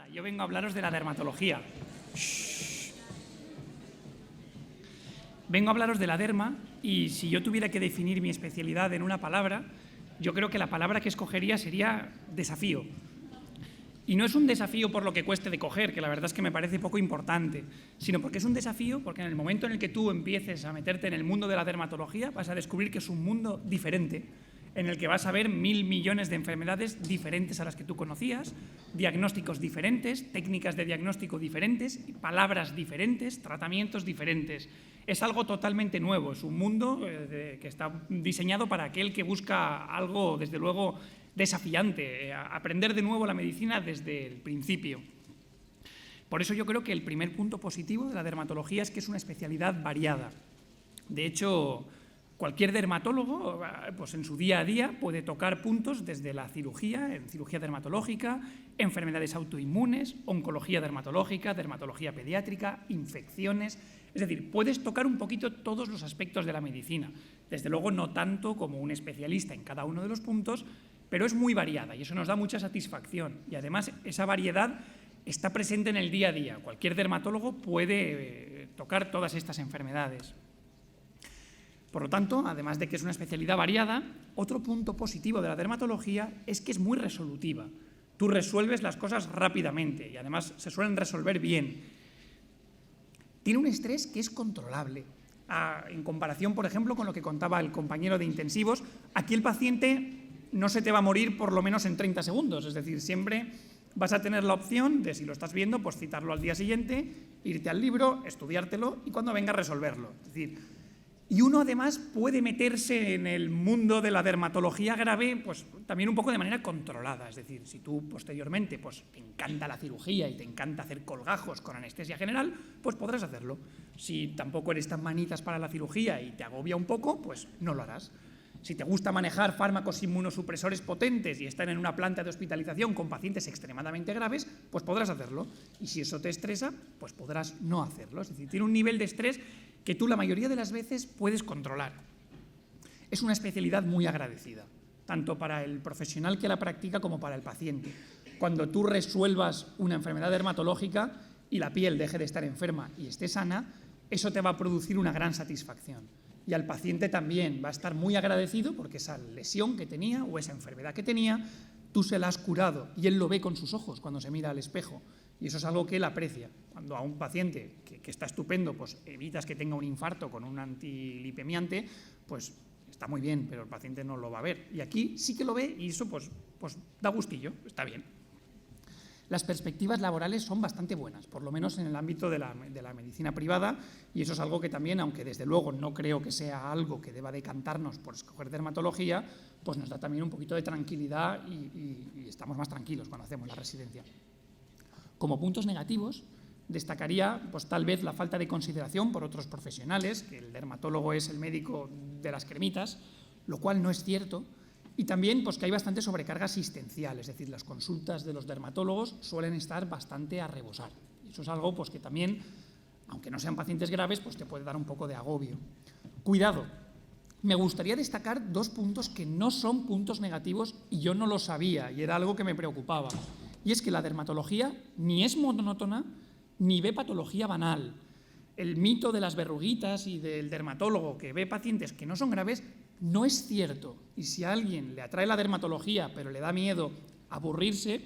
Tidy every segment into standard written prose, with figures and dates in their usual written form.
Nada, yo vengo a hablaros de la dermatología. Vengo a hablaros de la derma y si yo tuviera que definir mi especialidad en una palabra, yo creo que la palabra que escogería sería desafío. Y no es un desafío por lo que cueste de coger, que la verdad es que me parece poco importante, sino porque es un desafío porque en el momento en el que tú empieces a meterte en el mundo de la dermatología vas a descubrir que es un mundo diferente, en el que vas a ver 1000 millones de enfermedades diferentes a las que tú conocías, diagnósticos diferentes, técnicas de diagnóstico diferentes, palabras diferentes, tratamientos diferentes. Es algo totalmente nuevo, es un mundo que está diseñado para aquel que busca algo, desde luego, desafiante, aprender de nuevo la medicina desde el principio. Por eso yo creo que el primer punto positivo de la dermatología es que es una especialidad variada. De hecho, cualquier dermatólogo, pues en su día a día, puede tocar puntos desde la cirugía, en cirugía dermatológica, enfermedades autoinmunes, oncología dermatológica, dermatología pediátrica, infecciones. Es decir, puedes tocar un poquito todos los aspectos de la medicina. Desde luego no tanto como un especialista en cada uno de los puntos, pero es muy variada y eso nos da mucha satisfacción. Y además esa variedad está presente en el día a día. Cualquier dermatólogo puede tocar todas estas enfermedades. Por lo tanto, además de que es una especialidad variada, otro punto positivo de la dermatología es que es muy resolutiva. Tú resuelves las cosas rápidamente y además se suelen resolver bien. Tiene un estrés que es controlable. En comparación, por ejemplo, con lo que contaba el compañero de intensivos, aquí el paciente no se te va a morir por lo menos en 30 segundos. Es decir, siempre vas a tener la opción de, si lo estás viendo, pues citarlo al día siguiente, irte al libro, estudiártelo y cuando venga resolverlo. Es decir, y uno además puede meterse en el mundo de la dermatología grave pues también un poco de manera controlada. Es decir, si tú posteriormente pues, te encanta la cirugía y te encanta hacer colgajos con anestesia general, pues podrás hacerlo. Si tampoco eres tan manitas para la cirugía y te agobia un poco, pues no lo harás. Si te gusta manejar fármacos inmunosupresores potentes y estar en una planta de hospitalización con pacientes extremadamente graves, pues podrás hacerlo. Y si eso te estresa, pues podrás no hacerlo. Es decir, tiene un nivel de estrés que tú la mayoría de las veces puedes controlar. Es una especialidad muy agradecida, tanto para el profesional que la practica como para el paciente. Cuando tú resuelvas una enfermedad dermatológica y la piel deje de estar enferma y esté sana, eso te va a producir una gran satisfacción. Y al paciente también va a estar muy agradecido porque esa lesión que tenía o esa enfermedad que tenía, tú se la has curado y él lo ve con sus ojos cuando se mira al espejo. Y eso es algo que él aprecia. Cuando a un paciente que está estupendo, pues evitas que tenga un infarto con un antilipemiante, pues está muy bien, pero el paciente no lo va a ver. Y aquí sí que lo ve y eso pues da gustillo, está bien. Las perspectivas laborales son bastante buenas, por lo menos en el ámbito de la medicina privada, y eso es algo que también, aunque desde luego no creo que sea algo que deba decantarnos por escoger dermatología, pues nos da también un poquito de tranquilidad y estamos más tranquilos cuando hacemos la residencia. Como puntos negativos, destacaría pues, tal vez la falta de consideración por otros profesionales, que el dermatólogo es el médico de las cremitas, lo cual no es cierto, y también pues, que hay bastante sobrecarga asistencial, es decir, las consultas de los dermatólogos suelen estar bastante a rebosar. Y eso es algo pues, que también, aunque no sean pacientes graves, pues, te puede dar un poco de agobio. Cuidado, me gustaría destacar dos puntos que no son puntos negativos y yo no lo sabía y era algo que me preocupaba. Y es que la dermatología ni es monótona ni ve patología banal. El mito de las verruguitas y del dermatólogo que ve pacientes que no son graves no es cierto. Y si a alguien le atrae la dermatología pero le da miedo aburrirse,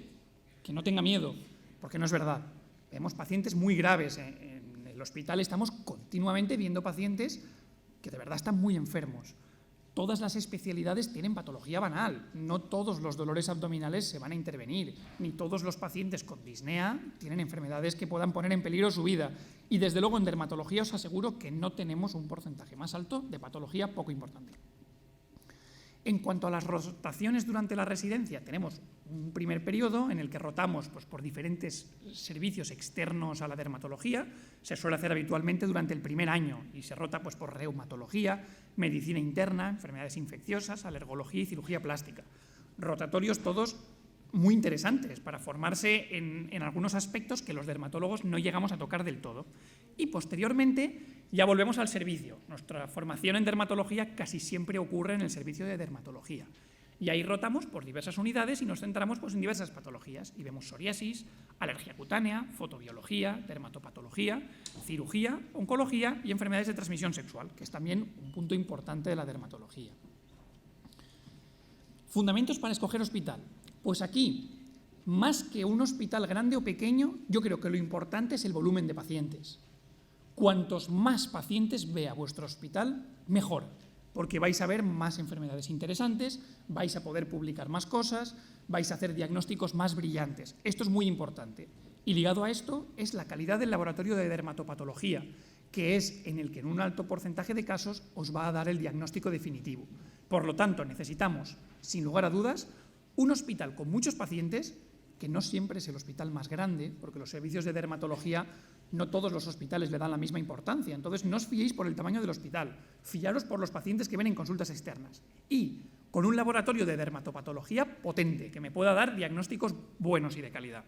que no tenga miedo, porque no es verdad. Vemos pacientes muy graves. En el hospital estamos continuamente viendo pacientes que de verdad están muy enfermos. Todas las especialidades tienen patología banal, no todos los dolores abdominales se van a intervenir, ni todos los pacientes con disnea tienen enfermedades que puedan poner en peligro su vida. Y desde luego en dermatología os aseguro que no tenemos un porcentaje más alto de patología poco importante. En cuanto a las rotaciones durante la residencia, tenemos un primer periodo en el que rotamos pues, por diferentes servicios externos a la dermatología. Se suele hacer habitualmente durante el primer año y se rota pues, por reumatología, medicina interna, enfermedades infecciosas, alergología y cirugía plástica. Rotatorios todos muy interesantes para formarse en algunos aspectos que los dermatólogos no llegamos a tocar del todo. Y posteriormente ya volvemos al servicio. Nuestra formación en dermatología casi siempre ocurre en el servicio de dermatología. Y ahí rotamos por diversas unidades y nos centramos pues, en diversas patologías. Y vemos psoriasis, alergia cutánea, fotobiología, dermatopatología, cirugía, oncología y enfermedades de transmisión sexual, que es también un punto importante de la dermatología. Fundamentos para escoger hospital. Pues aquí, más que un hospital grande o pequeño, yo creo que lo importante es el volumen de pacientes. Cuantos más pacientes vea vuestro hospital, mejor, porque vais a ver más enfermedades interesantes, vais a poder publicar más cosas, vais a hacer diagnósticos más brillantes. Esto es muy importante. Y ligado a esto es la calidad del laboratorio de dermatopatología, que es en el que en un alto porcentaje de casos os va a dar el diagnóstico definitivo. Por lo tanto, necesitamos, sin lugar a dudas, un hospital con muchos pacientes, que no siempre es el hospital más grande, porque los servicios de dermatología no todos los hospitales le dan la misma importancia. Entonces, no os fiéis por el tamaño del hospital, fiaros por los pacientes que ven en consultas externas. Y con un laboratorio de dermatopatología potente, que me pueda dar diagnósticos buenos y de calidad.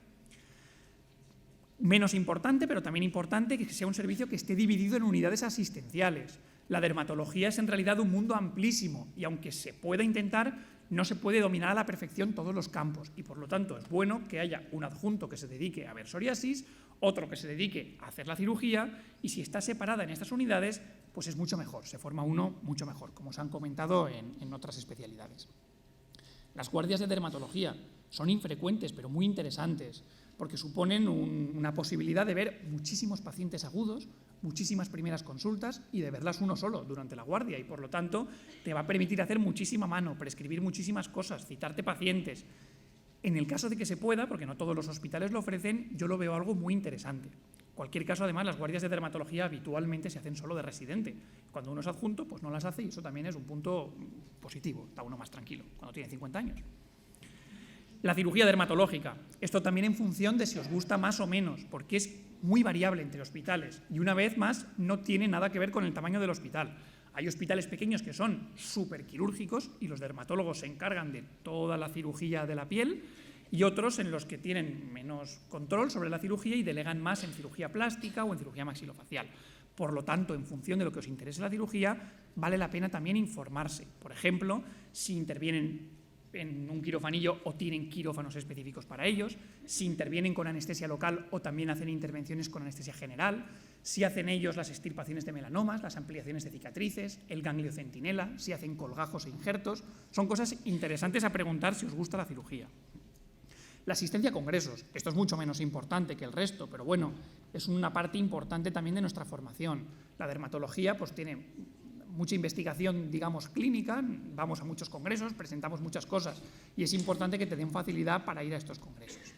Menos importante, pero también importante, que sea un servicio que esté dividido en unidades asistenciales. La dermatología es en realidad un mundo amplísimo y aunque se pueda intentar, no se puede dominar a la perfección todos los campos y por lo tanto es bueno que haya un adjunto que se dedique a ver psoriasis, otro que se dedique a hacer la cirugía y si está separada en estas unidades, pues es mucho mejor, se forma uno mucho mejor, como os han comentado en otras especialidades. Las guardias de dermatología son infrecuentes pero muy interesantes porque suponen una posibilidad de ver muchísimos pacientes agudos, muchísimas primeras consultas y de verlas uno solo durante la guardia y por lo tanto te va a permitir hacer muchísima mano, prescribir muchísimas cosas, citarte pacientes. En el caso de que se pueda, porque no todos los hospitales lo ofrecen, yo lo veo algo muy interesante. En cualquier caso, además, las guardias de dermatología habitualmente se hacen solo de residente. Cuando uno es adjunto, pues no las hace y eso también es un punto positivo, está uno más tranquilo cuando tiene 50 años. La cirugía dermatológica, esto también en función de si os gusta más o menos, porque es muy variable entre hospitales y una vez más no tiene nada que ver con el tamaño del hospital. Hay hospitales pequeños que son súper quirúrgicos y los dermatólogos se encargan de toda la cirugía de la piel y otros en los que tienen menos control sobre la cirugía y delegan más en cirugía plástica o en cirugía maxilofacial. Por lo tanto, en función de lo que os interese la cirugía, vale la pena también informarse. Por ejemplo, si intervienen en un quirofanillo o tienen quirófanos específicos para ellos, si intervienen con anestesia local o también hacen intervenciones con anestesia general, si hacen ellos las extirpaciones de melanomas, las ampliaciones de cicatrices, el ganglio centinela, si hacen colgajos e injertos, son cosas interesantes a preguntar si os gusta la cirugía. La asistencia a congresos, esto es mucho menos importante que el resto, pero bueno, es una parte importante también de nuestra formación. La dermatología pues tiene mucha investigación, digamos, clínica, vamos a muchos congresos, presentamos muchas cosas y es importante que te den facilidad para ir a estos congresos.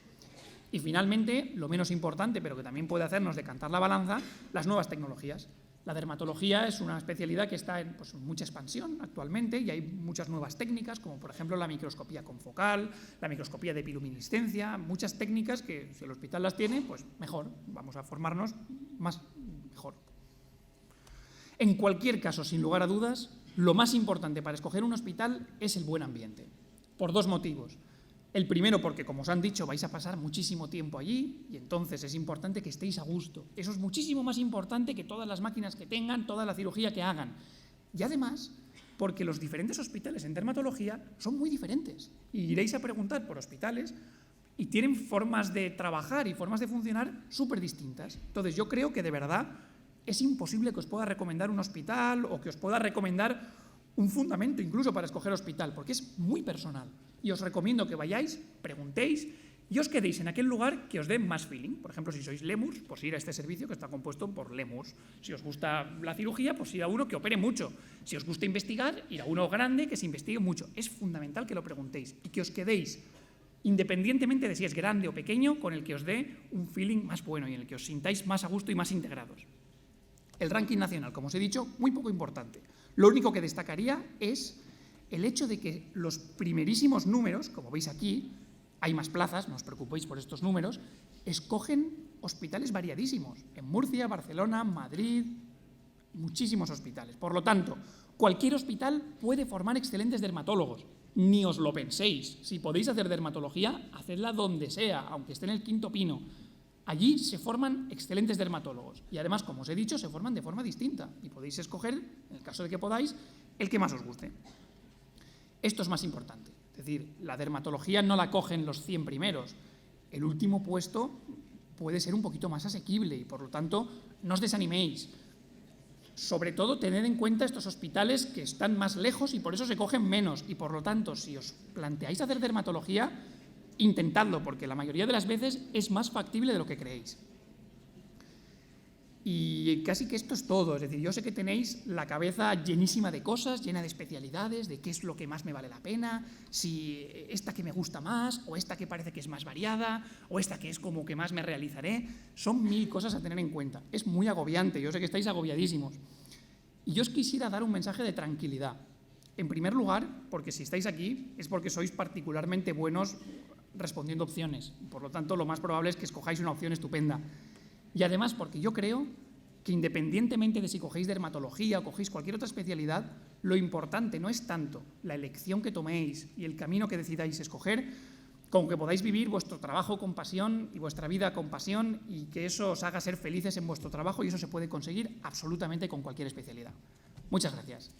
Y finalmente, lo menos importante, pero que también puede hacernos decantar la balanza, las nuevas tecnologías. La dermatología es una especialidad que está en mucha expansión actualmente y hay muchas nuevas técnicas, como por ejemplo la microscopía confocal, la microscopía de bioluminiscencia, muchas técnicas que si el hospital las tiene, pues mejor, vamos a formarnos mejor. En cualquier caso, sin lugar a dudas, lo más importante para escoger un hospital es el buen ambiente, por dos motivos. El primero, porque, como os han dicho, vais a pasar muchísimo tiempo allí y entonces es importante que estéis a gusto. Eso es muchísimo más importante que todas las máquinas que tengan, toda la cirugía que hagan. Y además, porque los diferentes hospitales en dermatología son muy diferentes. Y iréis a preguntar por hospitales y tienen formas de trabajar y formas de funcionar súper distintas. Entonces, yo creo que de verdad es imposible que os pueda recomendar un hospital o que os pueda recomendar un fundamento incluso para escoger hospital, porque es muy personal. Y os recomiendo que vayáis, preguntéis y os quedéis en aquel lugar que os dé más feeling. Por ejemplo, si sois lémurs, pues ir a este servicio que está compuesto por lémurs. Si os gusta la cirugía, pues ir a uno que opere mucho. Si os gusta investigar, ir a uno grande que se investigue mucho. Es fundamental que lo preguntéis y que os quedéis, independientemente de si es grande o pequeño, con el que os dé un feeling más bueno y en el que os sintáis más a gusto y más integrados. El ranking nacional, como os he dicho, muy poco importante. Lo único que destacaría es el hecho de que los primerísimos números, como veis aquí, hay más plazas, no os preocupéis por estos números, escogen hospitales variadísimos. En Murcia, Barcelona, Madrid, muchísimos hospitales. Por lo tanto, cualquier hospital puede formar excelentes dermatólogos. Ni os lo penséis. Si podéis hacer dermatología, hacedla donde sea, aunque esté en el quinto pino. Allí se forman excelentes dermatólogos y además, como os he dicho, se forman de forma distinta y podéis escoger, en el caso de que podáis, el que más os guste. Esto es más importante. decir, la dermatología no la cogen los 100 primeros. El último puesto puede ser un poquito más asequible y, por lo tanto, no os desaniméis. Sobre todo, tened en cuenta estos hospitales que están más lejos y por eso se cogen menos. Y, por lo tanto, si os planteáis hacer dermatología, intentadlo, porque la mayoría de las veces es más factible de lo que creéis. Y casi que esto es todo. Es decir, yo sé que tenéis la cabeza llenísima de cosas, llena de especialidades, de qué es lo que más me vale la pena, si esta que me gusta más, o esta que parece que es más variada, o esta que es como que más me realizaré. Son 1000 cosas a tener en cuenta. Es muy agobiante, yo sé que estáis agobiadísimos. Y yo os quisiera dar un mensaje de tranquilidad. En primer lugar, porque si estáis aquí es porque sois particularmente buenos respondiendo opciones. Por lo tanto, lo más probable es que escojáis una opción estupenda. Y además, porque yo creo que independientemente de si cogéis dermatología o cogéis cualquier otra especialidad, lo importante no es tanto la elección que toméis y el camino que decidáis escoger, como que podáis vivir vuestro trabajo con pasión y vuestra vida con pasión y que eso os haga ser felices en vuestro trabajo, y eso se puede conseguir absolutamente con cualquier especialidad. Muchas gracias.